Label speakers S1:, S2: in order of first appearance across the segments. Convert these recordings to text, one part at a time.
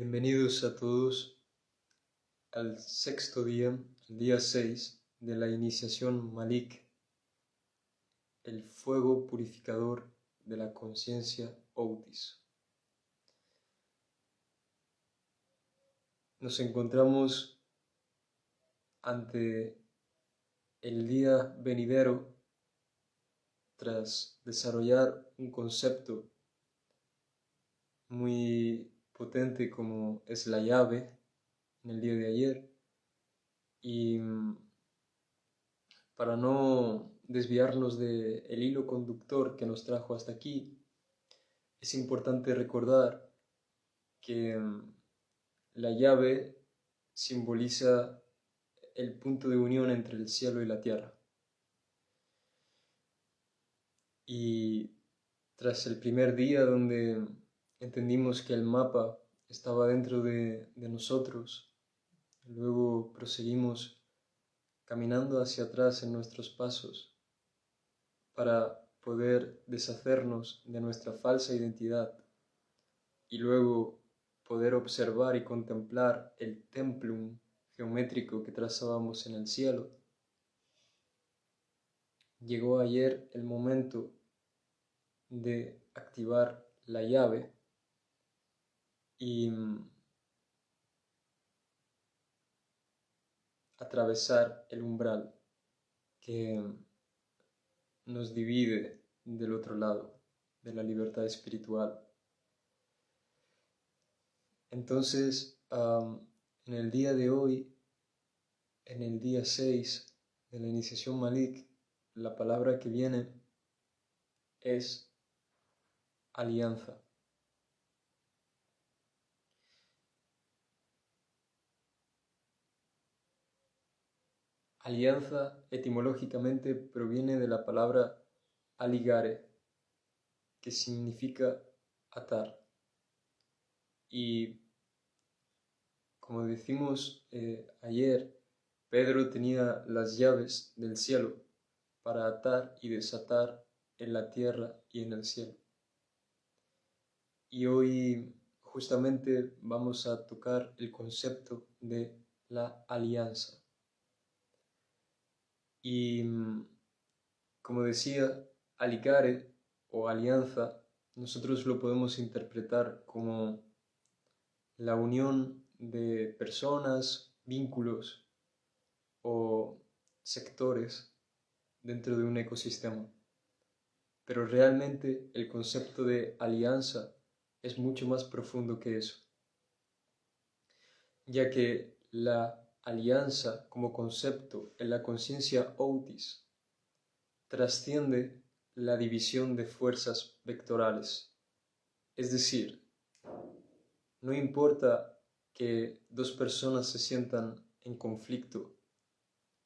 S1: Bienvenidos a todos al sexto día, el día 6 de la iniciación Malik, el fuego purificador de la conciencia Otis. Nos encontramos ante el día venidero tras desarrollar un concepto muy potente como es la llave en el día de ayer, y para no desviarnos del hilo conductor que nos trajo hasta aquí, es importante recordar que la llave simboliza el punto de unión entre el cielo y la tierra. Y tras el primer día donde entendimos que el mapa estaba dentro de nosotros, luego proseguimos caminando hacia atrás en nuestros pasos para poder deshacernos de nuestra falsa identidad y luego poder observar y contemplar el templum geométrico que trazábamos en el cielo. Llegó ayer el momento de activar la llave y atravesar el umbral que nos divide del otro lado de la libertad espiritual. Entonces, en el día de hoy, en el día 6 de la iniciación Malik, la palabra que viene es alianza. Alianza etimológicamente proviene de la palabra aligare, que significa atar. Y como decimos ayer, Pedro tenía las llaves del cielo para atar y desatar en la tierra y en el cielo. Y hoy justamente vamos a tocar el concepto de la alianza. Y como decía, aligare o alianza, nosotros lo podemos interpretar como la unión de personas, vínculos o sectores dentro de un ecosistema. Pero realmente el concepto de alianza es mucho más profundo que eso, ya que la alianza como concepto en la conciencia Otis trasciende la división de fuerzas vectorales. Es decir, no importa que dos personas se sientan en conflicto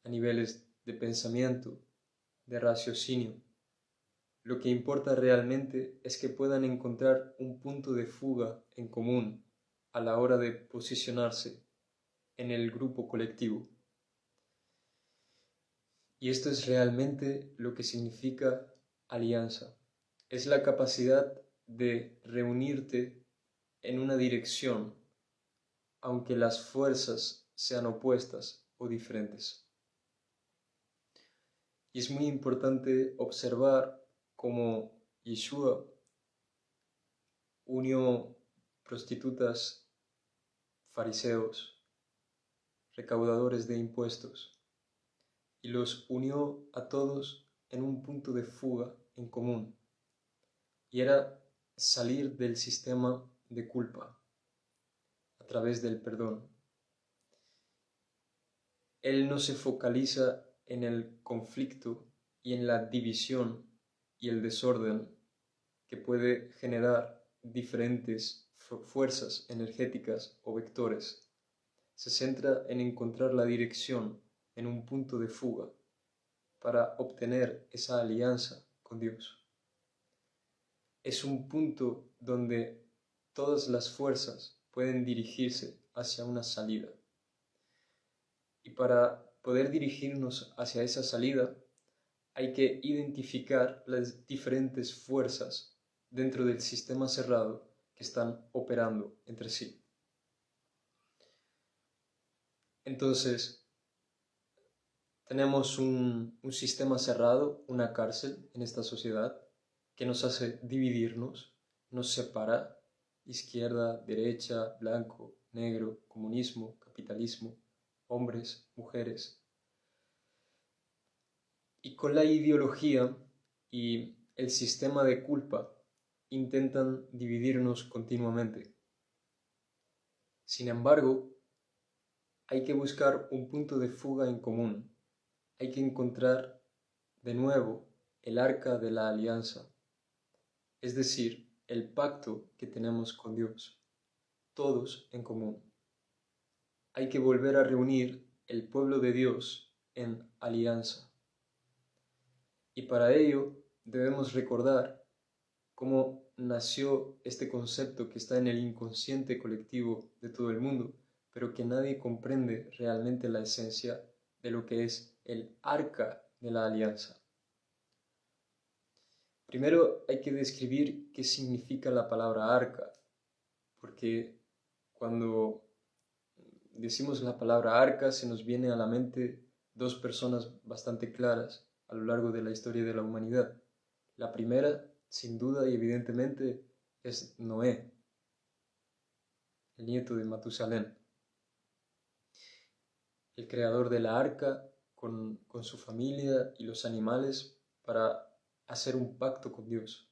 S1: a niveles de pensamiento, de raciocinio. Lo que importa realmente es que puedan encontrar un punto de fuga en común a la hora de posicionarse en el grupo colectivo. Y esto es realmente lo que significa alianza. Es la capacidad de reunirte en una dirección, aunque las fuerzas sean opuestas o diferentes. Y es muy importante observar cómo Yeshua unió prostitutas, fariseos, recaudadores de impuestos, y los unió a todos en un punto de fuga en común, y era salir del sistema de culpa a través del perdón. Él no se focaliza en el conflicto y en la división y el desorden que puede generar diferentes fuerzas energéticas o vectores. Se centra en encontrar la dirección en un punto de fuga para obtener esa alianza con Dios. Es un punto donde todas las fuerzas pueden dirigirse hacia una salida. Y para poder dirigirnos hacia esa salida, hay que identificar las diferentes fuerzas dentro del sistema cerrado que están operando entre sí. Entonces, tenemos un sistema cerrado, una cárcel en esta sociedad que nos hace dividirnos, nos separa, izquierda, derecha, blanco, negro, comunismo, capitalismo, hombres, mujeres. Y con la ideología y el sistema de culpa intentan dividirnos continuamente. Sin embargo, hay que buscar un punto de fuga en común. Hay que encontrar de nuevo el arca de la alianza, es decir, el pacto que tenemos con Dios, todos en común. Hay que volver a reunir el pueblo de Dios en alianza. Y para ello debemos recordar cómo nació este concepto que está en el inconsciente colectivo de todo el mundo, pero que nadie comprende realmente la esencia de lo que es el arca de la alianza. Primero hay que describir qué significa la palabra arca, porque cuando decimos la palabra arca se nos viene a la mente dos personas bastante claras a lo largo de la historia de la humanidad. La primera, sin duda y evidentemente, es Noé, el nieto de Matusalén, el creador de la arca con su familia y los animales para hacer un pacto con Dios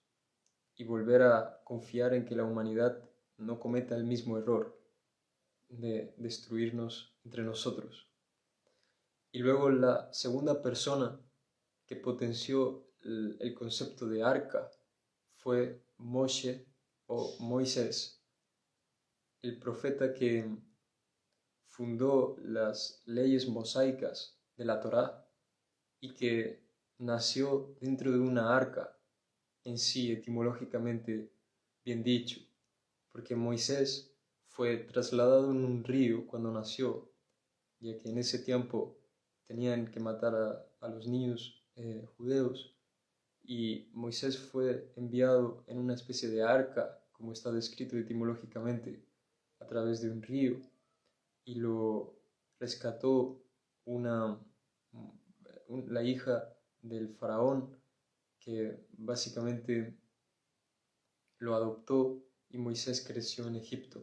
S1: y volver a confiar en que la humanidad no cometa el mismo error de destruirnos entre nosotros. Y luego la segunda persona que potenció el concepto de arca fue Moshe o Moisés, el profeta que fundó las leyes mosaicas de la Torá y que nació dentro de una arca en sí, etimológicamente bien dicho, porque Moisés fue trasladado en un río cuando nació, ya que en ese tiempo tenían que matar a los niños judeos, y Moisés fue enviado en una especie de arca, como está descrito etimológicamente, a través de un río, y lo rescató la hija del faraón, que básicamente lo adoptó y Moisés creció en Egipto.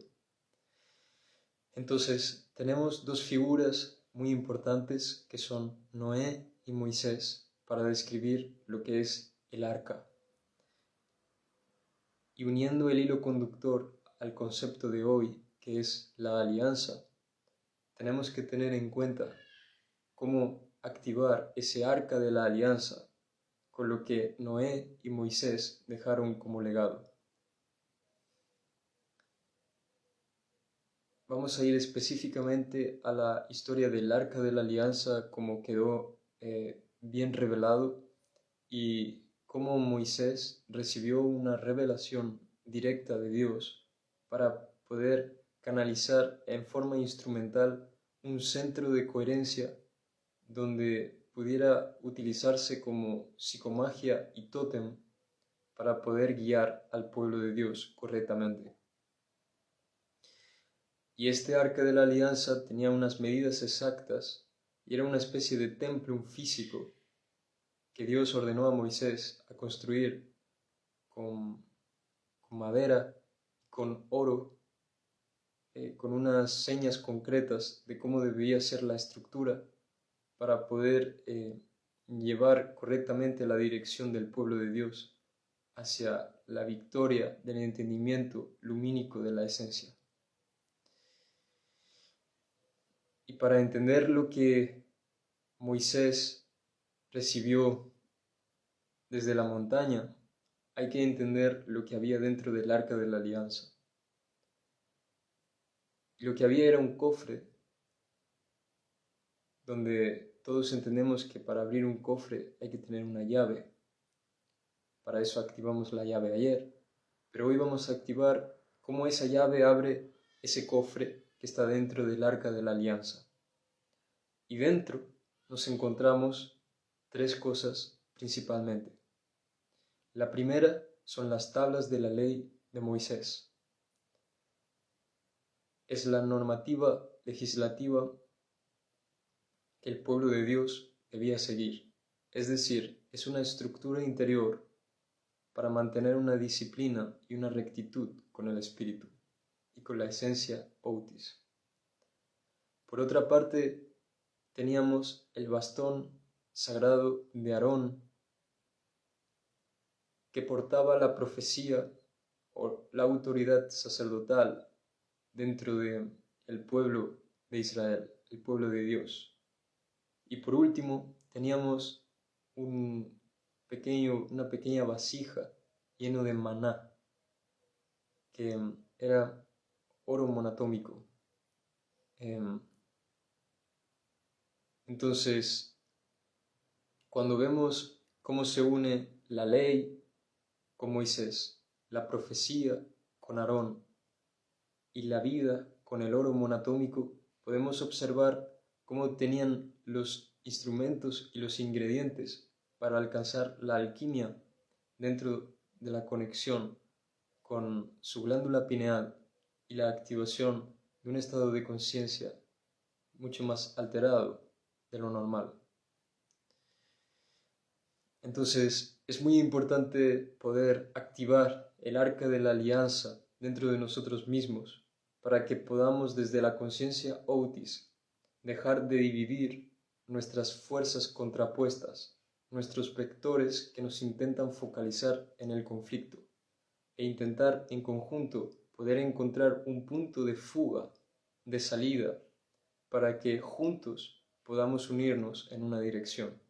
S1: Entonces tenemos dos figuras muy importantes que son Noé y Moisés para describir lo que es el arca. Y uniendo el hilo conductor al concepto de hoy, que es la alianza, tenemos que tener en cuenta cómo activar ese arca de la alianza con lo que Noé y Moisés dejaron como legado. Vamos a ir específicamente a la historia del Arca de la Alianza, como quedó bien revelado, y cómo Moisés recibió una revelación directa de Dios para poder canalizar en forma instrumental un centro de coherencia donde pudiera utilizarse como psicomagia y tótem para poder guiar al pueblo de Dios correctamente. Y este arca de la alianza tenía unas medidas exactas y era una especie de templo físico que Dios ordenó a Moisés a construir con madera, con oro, con unas señas concretas de cómo debía ser la estructura para poder llevar correctamente la dirección del pueblo de Dios hacia la victoria del entendimiento lumínico de la esencia. Y para entender lo que Moisés recibió desde la montaña, hay que entender lo que había dentro del arca de la alianza. Y lo que había era un cofre, donde todos entendemos que para abrir un cofre hay que tener una llave. Para eso activamos la llave ayer, pero hoy vamos a activar cómo esa llave abre ese cofre que está dentro del arca de la alianza. Y dentro nos encontramos tres cosas principalmente. La primera son las tablas de la ley de Moisés. Es la normativa legislativa que el pueblo de Dios debía seguir. Es decir, es una estructura interior para mantener una disciplina y una rectitud con el espíritu y con la esencia outis. Por otra parte, teníamos el bastón sagrado de Aarón, que portaba la profecía o la autoridad sacerdotal dentro del pueblo de Israel, el pueblo de Dios. Y por último, teníamos una pequeña vasija lleno de maná, que era oro monatómico. Entonces, cuando vemos cómo se une la ley con Moisés, la profecía con Aarón y la vida con el oro monatómico, podemos observar cómo tenían los instrumentos y los ingredientes para alcanzar la alquimia dentro de la conexión con su glándula pineal y la activación de un estado de conciencia mucho más alterado de lo normal. Entonces, es muy importante poder activar el arca de la alianza dentro de nosotros mismos para que podamos desde la conciencia outis dejar de dividir nuestras fuerzas contrapuestas, nuestros vectores que nos intentan focalizar en el conflicto, e intentar en conjunto poder encontrar un punto de fuga, de salida, para que juntos podamos unirnos en una dirección.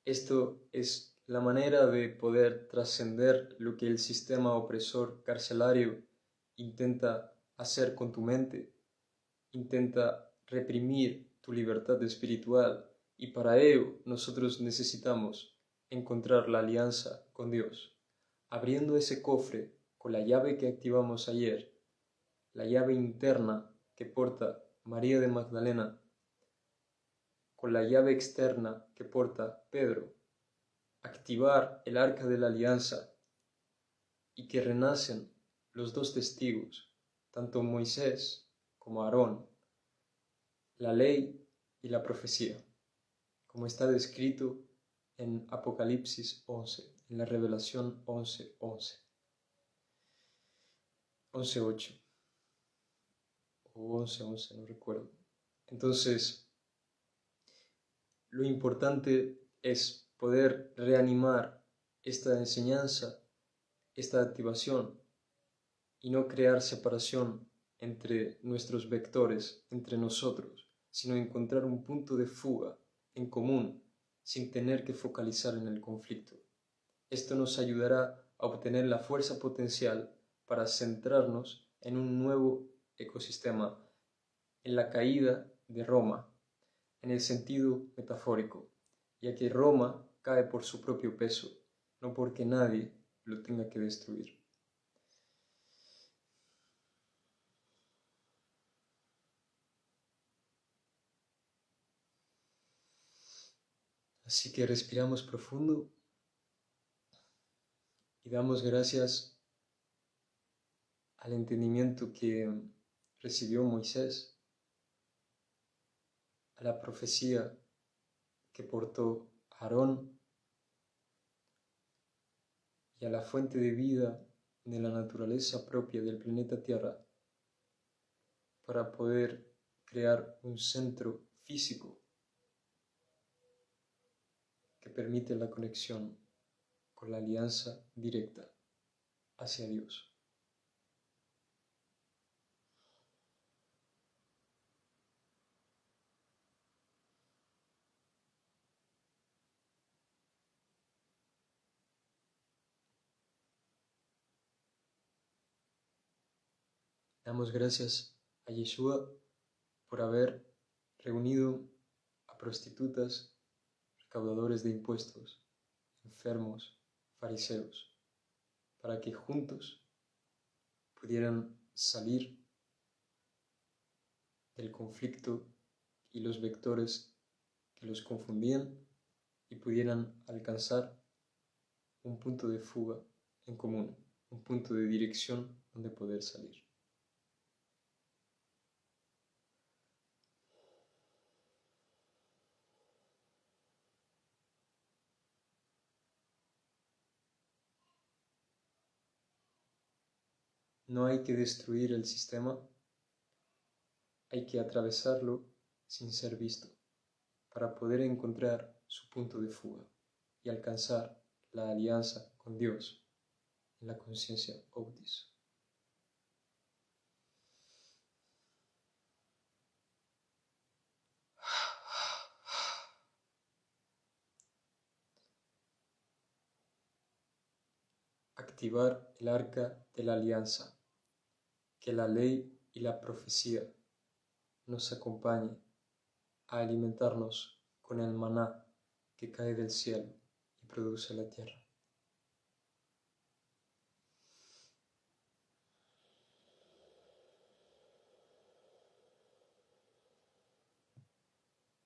S1: Esto es la manera de poder trascender lo que el sistema opresor carcelario intenta hacer con tu mente, intenta reprimir tu libertad espiritual, y para ello nosotros necesitamos encontrar la alianza con Dios, abriendo ese cofre con la llave que activamos ayer, la llave interna que porta María de Magdalena, con la llave externa que porta Pedro, activar el arca de la alianza y que renacen los dos testigos, tanto Moisés como Aarón, la ley y la profecía, como está descrito en Apocalipsis 11, en la Revelación 11:8 o 11:11, no recuerdo. Entonces, lo importante es poder reanimar esta enseñanza, esta activación, y no crear separación entre nuestros vectores, entre nosotros, sino encontrar un punto de fuga en común sin tener que focalizar en el conflicto. Esto nos ayudará a obtener la fuerza potencial para centrarnos en un nuevo ecosistema, en la caída de Roma, en el sentido metafórico, ya que Roma cae por su propio peso, no porque nadie lo tenga que destruir. Así que respiramos profundo y damos gracias al entendimiento que recibió Moisés, a la profecía que portó Aarón y a la fuente de vida de la naturaleza propia del planeta Tierra para poder crear un centro físico que permite la conexión con la alianza directa hacia Dios. Damos gracias a Yeshua por haber reunido a prostitutas, recaudadores de impuestos, enfermos, fariseos, para que juntos pudieran salir del conflicto y los vectores que los confundían y pudieran alcanzar un punto de fuga en común, un punto de dirección donde poder salir. No hay que destruir el sistema, hay que atravesarlo sin ser visto, para poder encontrar su punto de fuga y alcanzar la alianza con Dios en la conciencia Obdis. Activar el arca de la alianza, que la ley y la profecía nos acompañe a alimentarnos con el maná que cae del cielo y produce la tierra.